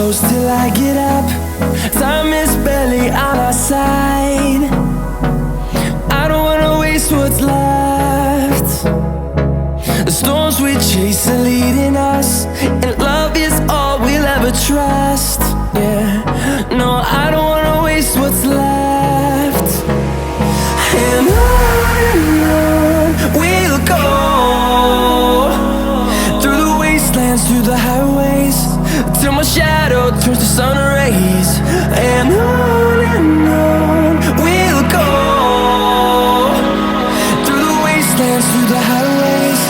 close till I get up. Time is barely on our side. I don't wanna waste what's left. The storms we chase are leading us, and love is all we'll ever trust. Yeah, no, I don't wanna waste what's left. And on we'll go, through the wastelands, through the highways, till my shadow turns to sun rays. And on we'll go, through the wastelands, through the highways,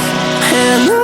and on.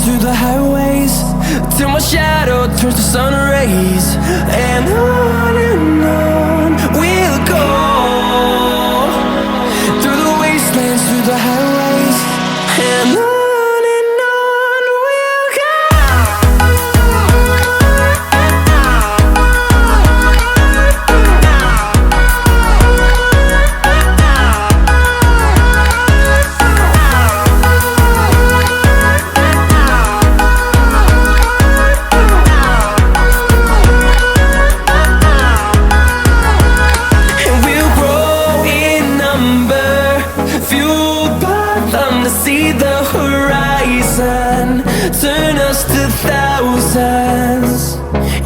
Through the highways, till my shadow turns to sun rays. And on we'll go, through the wastelands, through the highways, and on. See the horizon turn us to thousands,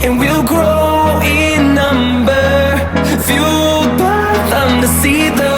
and we'll grow in number, fueled by them to see the